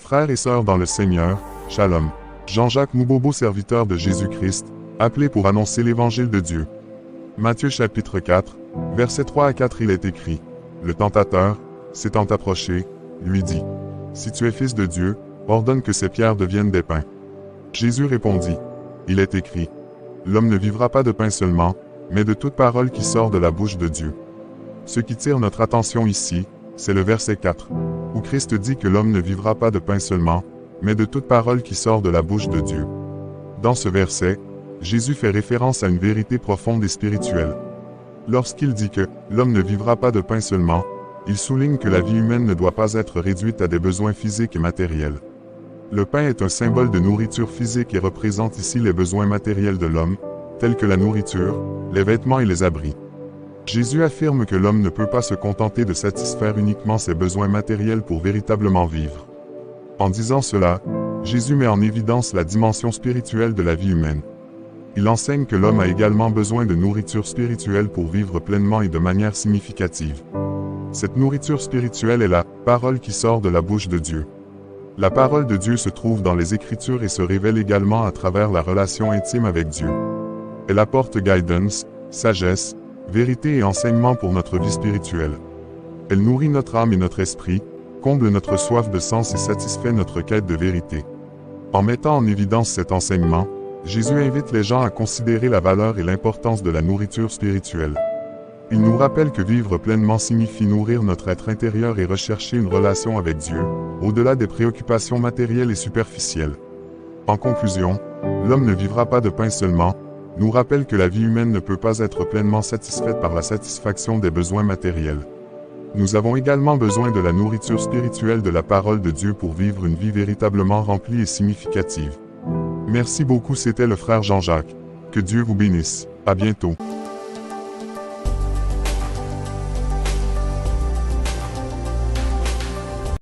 Frères et sœurs dans le Seigneur, Shalom. Jean-Jacques Moubobo, serviteur de Jésus-Christ, appelé pour annoncer l'évangile de Dieu. Matthieu chapitre 4, versets 3 à 4, il est écrit: Le tentateur, s'étant approché, lui dit: Si tu es fils de Dieu, ordonne que ces pierres deviennent des pains. Jésus répondit: Il est écrit: L'homme ne vivra pas de pain seulement, mais de toute parole qui sort de la bouche de Dieu. Ce qui tire notre attention ici, c'est le verset 4, où Christ dit que l'homme ne vivra pas de pain seulement, mais de toute parole qui sort de la bouche de Dieu. Dans ce verset, Jésus fait référence à une vérité profonde et spirituelle. Lorsqu'il dit que l'homme ne vivra pas de pain seulement, il souligne que la vie humaine ne doit pas être réduite à des besoins physiques et matériels. Le pain est un symbole de nourriture physique et représente ici les besoins matériels de l'homme, tels que la nourriture, les vêtements et les abris. Jésus affirme que l'homme ne peut pas se contenter de satisfaire uniquement ses besoins matériels pour véritablement vivre. En disant cela, Jésus met en évidence la dimension spirituelle de la vie humaine. Il enseigne que l'homme a également besoin de nourriture spirituelle pour vivre pleinement et de manière significative. Cette nourriture spirituelle est la parole qui sort de la bouche de Dieu. La parole de Dieu se trouve dans les Écritures et se révèle également à travers la relation intime avec Dieu. Elle apporte guidance, sagesse, vérité et enseignement pour notre vie spirituelle. Elle nourrit notre âme et notre esprit, comble notre soif de sens et satisfait notre quête de vérité. En mettant en évidence cet enseignement, Jésus invite les gens à considérer la valeur et l'importance de la nourriture spirituelle. Il nous rappelle que vivre pleinement signifie nourrir notre être intérieur et rechercher une relation avec Dieu, au-delà des préoccupations matérielles et superficielles. En conclusion, l'homme ne vivra pas de pain seulement, nous rappelle que la vie humaine ne peut pas être pleinement satisfaite par la satisfaction des besoins matériels. Nous avons également besoin de la nourriture spirituelle de la parole de Dieu pour vivre une vie véritablement remplie et significative. Merci beaucoup, c'était le frère Jean-Jacques. Que Dieu vous bénisse. À bientôt.